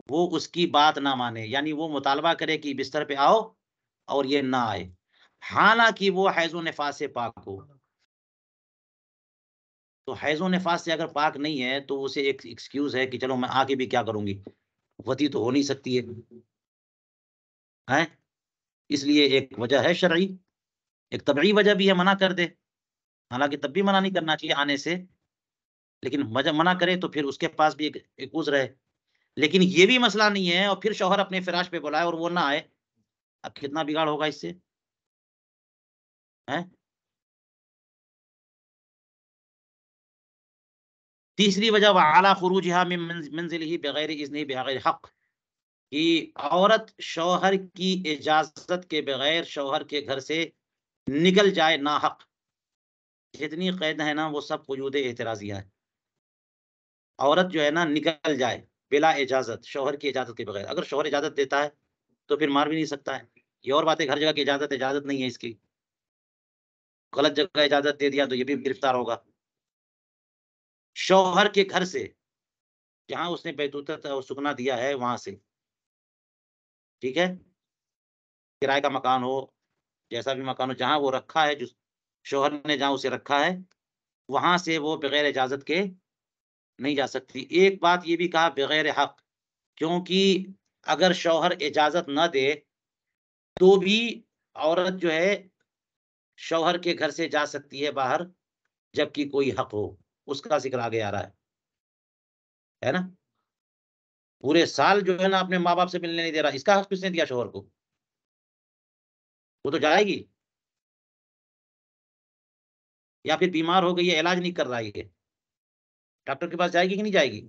वो उसकी बात ना माने, यानी वो मुतालबा करे कि बिस्तर पे आओ और ये ना आए, हालाँकि वो हैज़ व निफ़ास से पाक हो। तो हैज़ व निफ़ास से अगर पाक नहीं है, तो उसे एक एक्सक्यूज़ है कि चलो मैं आके भी क्या करूँगी, वती तो हो नहीं सकती है। हैं? इसलिए एक वजह है शरई, एक तबई वजह भी है, मना कर दे। हालाँकि तब भी मना नहीं करना चाहिए आने से, लेकिन वजह मना करे तो फिर उसके पास भी एक उज़्र है। लेकिन ये भी मसला नहीं है और फिर शौहर अपने फ़िराश पे बुलाए और वो ना आए, अब कितना बिगाड़ होगा इससे? हैं? तीसरी वजह वअला खुरूजिहा मिन मंज़िलिही बिगैर इज़्निही बिगैर हक़, कि औरत शौहर की इजाज़त के बगैर शौहर के घर से निकल जाए नाहक। जितनी क़ैद है ना वो सब वजूद एतराज़िया है। औरत जो है ना निकल जाए बिला इजाज़त, शौहर की इजाज़त के बगैर। अगर शौहर इजाज़त देता है तो फिर मार भी नहीं सकता है। ये और बात है, हर जगह की इजाज़त नहीं है इसकी। गलत जगह इजाज़त दे दिया तो ये भी गिरफ्तार होगा। शौहर के घर से, जहाँ उसने बैतूता सुकना दिया है वहाँ से, ठीक है? किराए का मकान हो, जैसा भी मकान हो, जहाँ वो रखा है, जिस शौहर ने जहाँ उसे रखा है, वहाँ से वो बगैर इजाज़त के नहीं जा सकती। एक बात ये भी कहा बगैर हक़, क्योंकि अगर शौहर इजाज़त ना दे, तो भी औरत जो है शौहर के घर से जा सकती है बाहर, जबकि कोई हक़ हो। उसका ज़िक्र आगे आ रहा है ना? पूरे साल जो है ना अपने माँ-बाप से मिलने नहीं दे रहा, इसका हक़ किसने दिया शौहर को? वो तो जाएगी, या फिर बीमार हो गई है, इलाज नहीं कर रहा है ये, डॉक्टर के पास जाएगी कि नहीं जाएगी?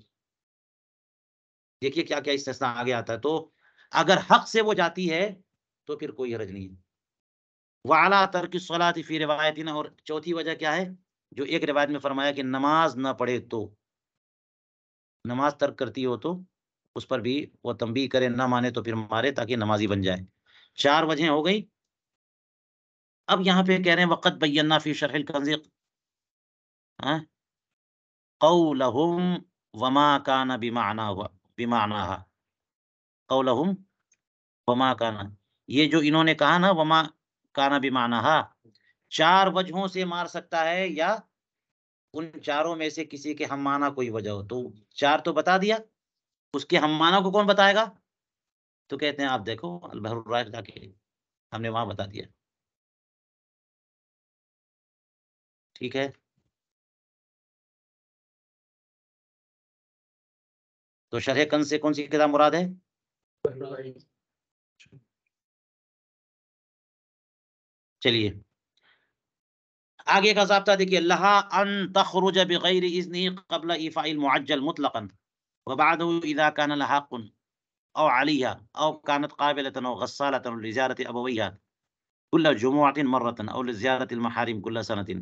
देखिए क्या-क्या इस्तिस्ना आगे आता है। तो अगर हक़ से वो जाती है, तो फिर कोई हर्ज नहीं है। वअला तर्क सलाति फ़ी रिवायतिन, और चौथी वजह क्या है? जो एक रिवायत में फरमाया कि नमाज़ ना पढ़े तो, नमाज़ तर्क करती हो तो उस पर भी वो तंबीह करे, ना माने तो फिर मारे ताकि नमाज़ी बन जाए। 4 वजहें हो गई। अब यहाँ पे कह रहे हैं वक़द बय्यना फ़ी शरहिल कंज़ि हाँ, क़ौलहुम वमा कान बिमानाहा, क़ौलहुम वमा काना, ये जो इन्होंने कहा ना वमा काना बिमानाहा, 4 वजहों से मार सकता है, या उन चारों में से किसी के हम माना कोई वजह हो। तो 4 तो बता दिया, उसके हम माना को कौन बताएगा? तो कहते हैं आप देखो अल बहरुर राइक़ जाके, हमने वहाँ बता दिया। ठीक है? तो शरह कंज़ से कौन-सी किताब मुराद है? चलिए, आगे का ज़ाब्ता देखिए, लहा अन तख़रुज बिग़ैरि इज़्निही क़ब्ल ईफ़ाइल मुअज्जल मुतलक़न व बअदहु इज़ा कान लहा हक़्क़ुन औ अलैहा औ कानत क़ाबिलतन औ ग़स्सालतन लिज़ियारति अबवैहा कुल्ल जुमुअतिन मर्रतन औ लिज़ियारतिल महारिम कुल्ल सनतिन।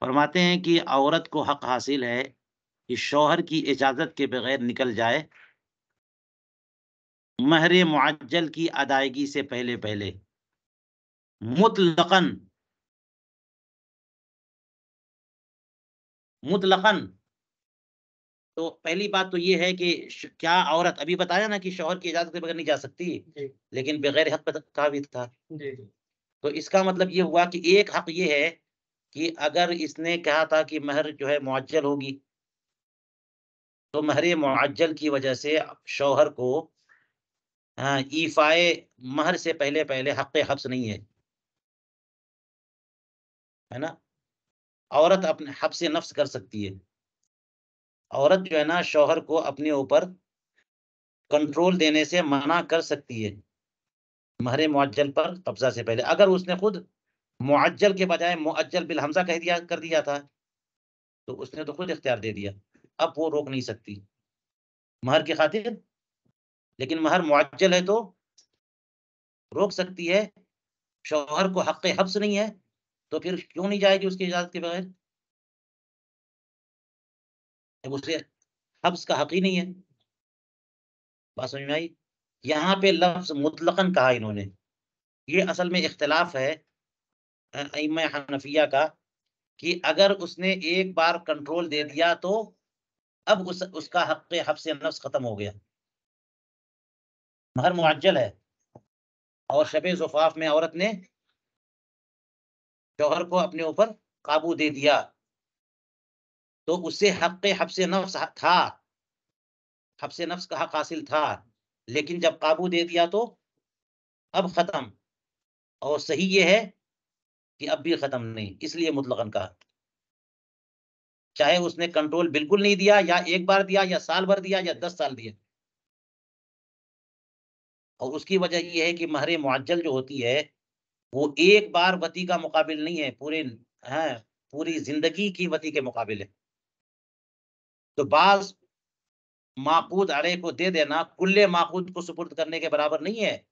फरमाते हैं कि औरत को हक़ हासिल है कि शौहर की इजाजत के बगैर निकल जाए महरे मुअज्जल की अदायगी से पहले पहले मुतलकन मुतलकन। तो पहली बात तो ये है कि क्या औरत, अभी बताया ना कि शौहर की इजाजत के बगैर नहीं जा सकती, लेकिन बगैर हक का भी था। तो इसका मतलब ये हुआ कि एक हक ये है कि अगर इसने कहा था कि महर जो है मुअज्जल होगी, तो महर मुअज्जल की वजह से शौहर को ईफाए महर से पहले पहले हक हब्स नहीं है ना। औरत अपने हब्स नफ्स कर सकती है। औरत जो है ना शौहर को अपने ऊपर कंट्रोल देने से मना कर सकती है महर मुअज्जल पर कब्जा से पहले, अगर उसने खुद मुअज्जल के बजाय मुअज्जल बिल हमजा कर दिया था, तो उसने तो खुद इख्तियार दे दिया, अब वो रोक नहीं सकती महर की खातिर। लेकिन महर मुअज्जल है तो रोक सकती है। शौहर को हक हब्स नहीं है, तो फिर क्यों नहीं जाएगी उसकी इजाजत के बगैर, जब उसे हब्स का हक ही नहीं है। बात समझ में आई? यहाँ पे लफ्ज मुतलकन कहा इन्होंने, ये असल में इख्तिलाफ है अइम्मा हनफिया का, कि अगर उसने एक बार कंट्रोल दे दिया तो अब उसका हक हब्स नफ्स खत्म हो गया। महर मुअज्जल है और शबे ज़ुफ़ाफ में औरत ने शौहर को अपने ऊपर काबू दे दिया, तो उससे हक हब्स नफ्स था, हब्स नफ्स का हक हासिल था, लेकिन जब काबू दे दिया तो अब खत्म। और सही ये है कि अब भी खत्म नहीं, इसलिए मुतलकन कहा। चाहे उसने कंट्रोल बिल्कुल नहीं दिया, या एक बार दिया, या साल भर दिया, या 10 साल दिया। और उसकी वजह यह है कि महर मुअज्जल जो होती है वो एक बार वती का मुकाबिल नहीं है, पूरी जिंदगी की वती के मुकाबिल है। तो बाज माकूद अलैह को दे देना कुल्ले माकूद को सुपुर्द करने के बराबर नहीं है।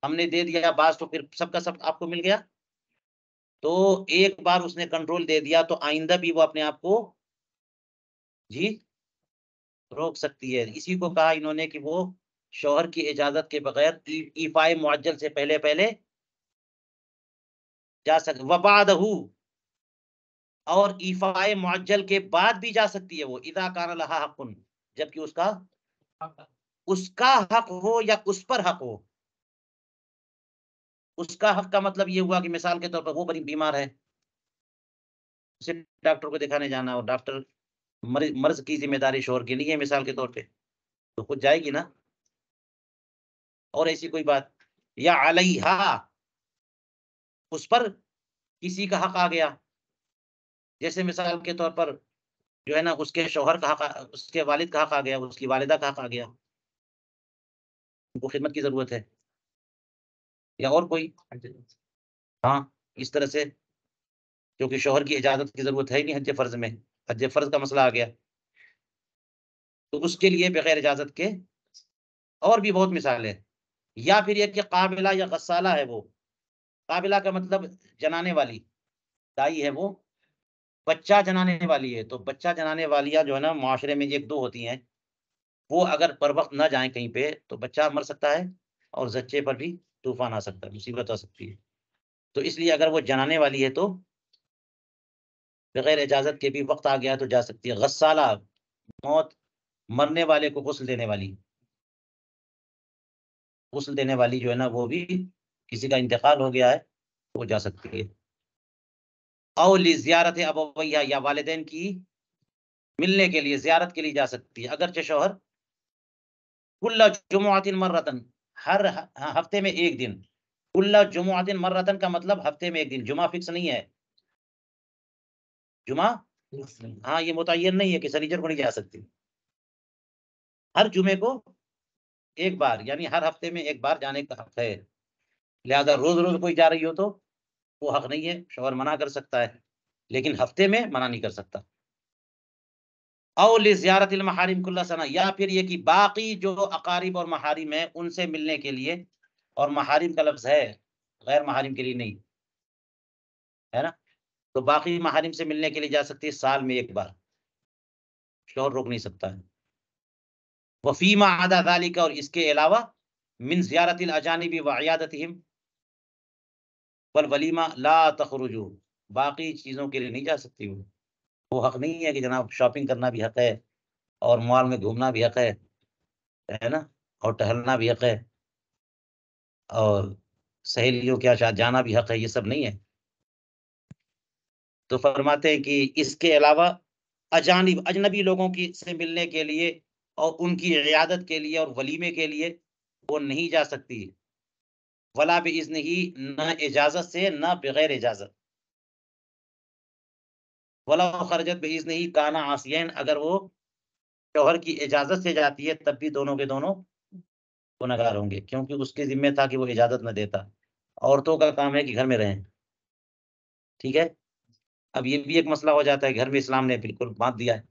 हमने दे दिया बाज तो फिर सबका सब आपको मिल गया। तो एक बार उसने कंट्रोल दे दिया तो आइंदा भी वो अपने आप को जी रोक सकती है। इसी को कहा इन्होंने कि वो शौहर की इजाजत के बगैर ईफाए मुअज्जल से पहले पहले जा सक वबादहू, और ईफाए मुअज्जल के बाद भी जा सकती है वो, इदा कान लहा हक़ुन, जबकि उसका हक हो या उस पर हक हो। उसका हक का मतलब ये हुआ कि मिसाल के तौर पर वो बड़ी बीमार है, उसे डॉक्टर को दिखाने जाना, और डॉक्टर मर्ज की जिम्मेदारी शौहर की नहीं है मिसाल के तौर पे, तो खुद जाएगी ना। और ऐसी कोई बात, या अलैहा, उस पर किसी का हक आ गया, जैसे मिसाल के तौर पर जो है ना उसके शौहर का हक, उसके वालिद का हक आ गया, उसकी वालिदा का हक आ गया, उनको खिदमत की जरूरत है, या और कोई। हाँ, इस तरह से, क्योंकि शौहर की इजाजत की जरूरत है ही नहीं हज फर्ज में, हज फर्ज का मसला आ गया, तो उसके लिए बगैर इजाजत के और भी बहुत मिसाल है। या फिर ये कि काबिला या गस्साला है वो, काबिला का मतलब जनाने वाली, दाई है वो, बच्चा जनाने वाली है। तो बच्चा जनाने वालियां जो है ना मुआशरे में एक दो होती हैं, वो अगर पर वक्त ना जाए कहीं पे तो बच्चा मर सकता है, और जच्चे पर भी तूफान आ सकता है, मुसीबत आ सकती है। तो इसलिए अगर वो जनाने वाली है तो बगैर इजाजत के भी वक्त आ गया तो जा सकती है। गस्साला, मौत, मरने वाले को गुस्ल देने वाली, गुस्ल देने वाली जो है ना, वो भी किसी का इंतकाल हो गया है तो वो जा सकती है। औ लिज़ियारत अबवैया, या वालिदैन की मिलने के लिए, ज़ियारत के लिए जा सकती है, अगरचे शौहर कुल्ला जुमुअतिन मर्रतन, हर हफ्ते में एक दिन। कुल्ला जुमुअतिन मर्रतन का मतलब हफ्ते में एक दिन, जुमा फिक्स नहीं है। जुमा हाँ, ये मुतय्यन नहीं है कि शनिचर को नहीं जा सकती, हर जुमे को एक बार, यानी हर हफ्ते में एक बार जाने का हक है। लिहाजा रोज रोज कोई जा रही हो तो वो हक नहीं है, शौहर मना कर सकता है, लेकिन हफ्ते में मना नहीं कर सकता। औ लिज़ियारतिल महारिम कुल्ला सना, या फिर ये कि बाकी जो अकारिब और महारिम है उनसे मिलने के लिए, और महारिम का लफ्ज है, गैर महारिम के लिए नहीं, है ना। तो बाकी महारिम से मिलने के लिए जा सकती है साल में एक बार, शौहर रोक नहीं सकता है। वफीमा आदा ज़ालिका, और इसके अलावा मिन ज़ियारतिल अजानिबी व इयादतिहिम वल वलीमा ला तखरुजू, बाकी चीज़ों के लिए नहीं जा सकती वो हक नहीं है कि जनाब शॉपिंग करना भी हक है और मॉल में घूमना भी हक है ना, और टहलना भी हक है और सहेलियों के साथ जाना भी हक है, ये सब नहीं है। तो फरमाते हैं कि इसके अलावा अजानिब अजनबी लोगों की से मिलने के लिए और उनकी इयादत के लिए और वलीमे के लिए वो नहीं जा सकती, वला बिइज़्निही, न इजाज़त से न बगैर इजाज़त, वला खरजत बिइज़्निही काना आसियैन, अगर वो शौहर की इजाज़त से जाती है तब भी दोनों के दोनों गुनहगार होंगे, क्योंकि उसके ज़िम्मे था कि वो इजाज़त न देता। औरतों का काम है कि घर में रहें, ठीक है? अब ये भी एक मसला हो जाता है, घर में इस्लाम ने बिल्कुल बाँध दिया है।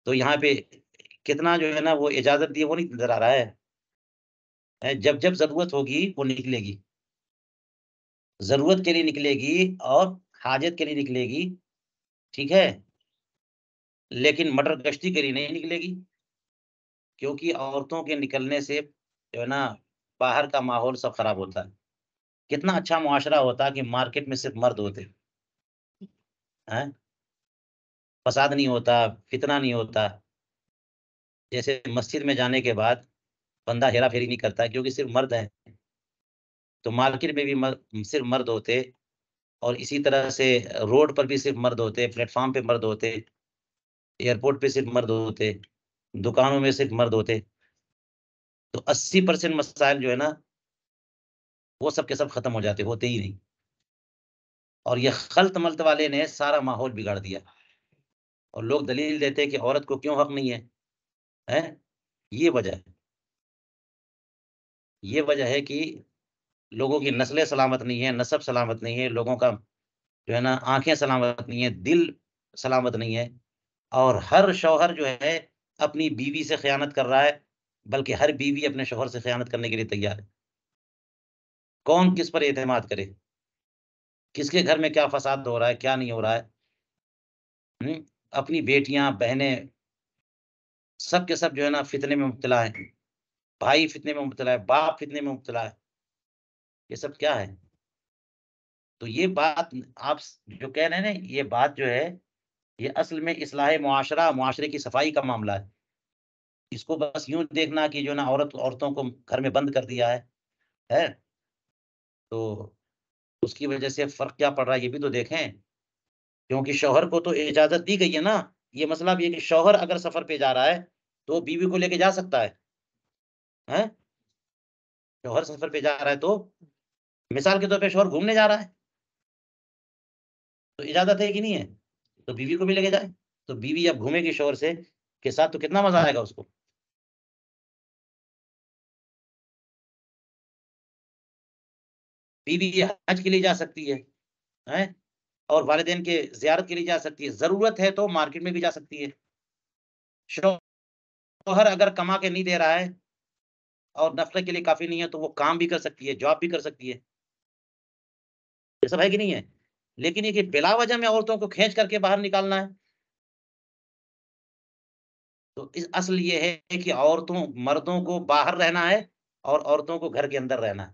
तो यहाँ पे कितना जो है ना वो इजाज़त दी है वो नहीं नज़र आ रहा है। जब-जब ज़रूरत होगी वो निकलेगी। ज़रूरत के लिए निकलेगी और हाजत के लिए निकलेगी, ठीक है? लेकिन मटर गश्ती के लिए नहीं निकलेगी, क्योंकि औरतों के निकलने से जो है ना बाहर का माहौल सब खराब होता है। कितना अच्छा मुआशरा होता कि मार्केट में सिर्फ़ मर्द होते, हैं? फ़साद नहीं होता, फितना नहीं होता। जैसे मस्जिद में जाने के बाद बंदा हेरा-फेरी नहीं करता क्योंकि सिर्फ़ मर्द हैं। तो मार्केट में भी सिर्फ़ मर्द होते और इसी तरह से रोड पर भी सिर्फ़ मर्द होते, प्लेटफ़ॉर्म पे मर्द होते, एयरपोर्ट पे सिर्फ़ मर्द होते, दुकानों में सिर्फ़ मर्द होते। तो 80% मसाइल जो है ना, वो सब के सब खत्म हो जाते, होते ही नहीं। और ये खल्त-मल्त वाले ने सारा माहौल बिगाड़ दिया और लोग दलील देते हैं कि औरत को क्यों हक नहीं है, हैं? ये वजह है। ये वजह है कि लोगों की नस्लें सलामत नहीं है, नसब सलामत नहीं है, लोगों का जो है ना आँखें सलामत नहीं है, दिल सलामत नहीं है और हर शौहर जो है अपनी बीवी से ख़यानत कर रहा है, बल्कि हर बीवी अपने शौहर से ख़यानत करने के लिए तैयार है। कौन किस पर एतमाद करे? किसके घर में क्या फ़साद हो रहा है, क्या नहीं हो रहा है? हुँ? अपनी बेटियाँ, बहनें सब के सब जो है ना फ़ितने में मुब्तला हैं। भाई फ़ितने में मुब्तला है, बाप फ़ितने में मुब्तला है। ये सब क्या है? तो ये बात आप जो कह रहे हैं ना, ये बात जो है, ये असल में इस्लाह मुआशरा, मुआशरे की सफाई का मामला है। इसको बस यूँ देखना कि जो है ना औरतों को घर में बंद कर दिया है? तो उसकी वजह से फ़र्क क्या पड़ रहा है, ये भी तो देखें। क्योंकि शौहर को तो इजाज़त दी गई है ना, ये मसला भी है कि शौहर अगर सफ़र पे जा रहा है, तो बीवी को लेके जा सकता है। हैं? शौहर सफ़र पे जा रहा है तो मिसाल के तौर पे शौहर घूमने जा रहा है, तो इजाज़त है कि नहीं है? तो बीवी को भी लेके जाए। तो बीवी अब घूमेगी शौहर से के साथ तो कितना मज़ा आएगा उसको। बीवी हज के लिए जा सकती है, हैं? और वालिदैन के ज़ियारत के लिए जा सकती है। ज़रूरत है तो मार्केट में भी जा सकती है। शौहर अगर कमा के नहीं दे रहा है और नफ़क़े के लिए काफ़ी नहीं है, तो वो काम भी कर सकती है, जॉब भी कर सकती है। ये सब है कि नहीं है? लेकिन ये कि बिला वजह में औरतों को खींच करके बाहर निकालना है, तो इस असल ये है कि मर्दों को बाहर रहना है और औरतों को घर के अंदर रहना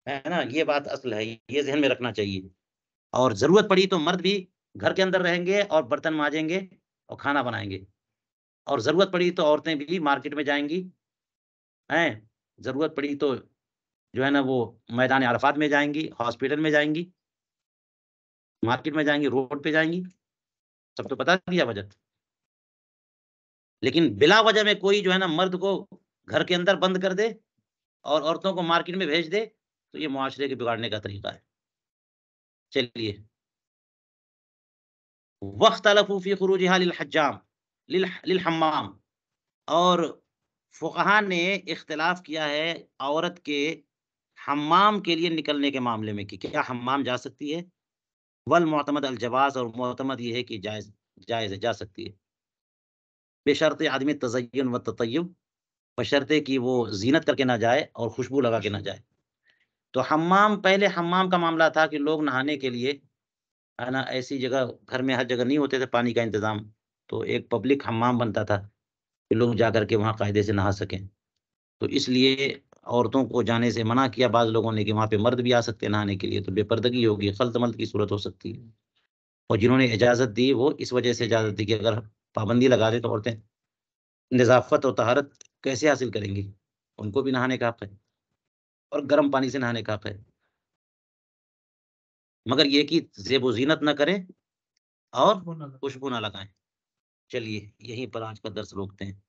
है ना? ये बात असल है, ये ज़हन में रखना चाहिए। और ज़रूरत पड़ी तो मर्द भी घर के अंदर रहेंगे और बर्तन माँजेंगे और खाना बनाएँगे और ज़रूरत पड़ी तो औरतें भी मार्केट में जाएँगी, हैं? ज़रूरत पड़ी तो जो है ना वो मैदान अराफ़ात में जाएँगी, हॉस्पिटल में जाएँगी, मार्केट में जाएँगी, रोड पे जाएँगी, सब तो बता दिया वजह। लेकिन बिला वजह में कोई जो है ना मर्द को घर के अंदर बंद कर दे और औरतों को मार्केट में भेज दे, तो ये मुआशरे के बिगाड़ने का तरीका है। चलिए, वख्तलफ़ू फ़ी ख़ुरूजिहा लिल हम्माम, और फुक़हा ने इख्तिलाफ़ किया है औरत के हम्माम के लिए निकलने के मामले में कि क्या हम्माम जा सकती है? वल मुअतमद अल जवाज़, और मुअतमद ये है कि जायज़ है, जा सकती है। बेशर्त आदमी तज़य्युन व ततय्युब, बशर्ते कि वो ज़ीनत करके ना जाए और खुशबू लगा के ना जाए। तो हम्माम, पहले हम्माम का मामला था कि लोग नहाने के लिए, है ना, ऐसी जगह घर में हर जगह नहीं होते थे पानी का इंतजाम, तो एक पब्लिक हम्माम बनता था कि लोग जा करके वहाँ कायदे से नहा सकें। तो इसलिए औरतों को जाने से मना किया बाज़ लोगों ने कि वहाँ पे मर्द भी आ सकते हैं नहाने के लिए, तो बेपर्दगी होगी, खल्त-मल्त की सूरत हो सकती है। और जिन्होंने इजाज़त दी वो इस वजह से इजाज़त दी कि अगर पाबंदी लगा दे तो औरतें नज़ाफ़त और तहारत कैसे हासिल करेंगी? उनको भी नहाने का हक़ है और गर्म पानी से नहाने का हक़ है। मगर ये कि ज़ेब-ओ-ज़ीनत ना करें और खुशबू ना लगाएँ। चलिए, यहीं पर आज का दर्स रोकते हैं।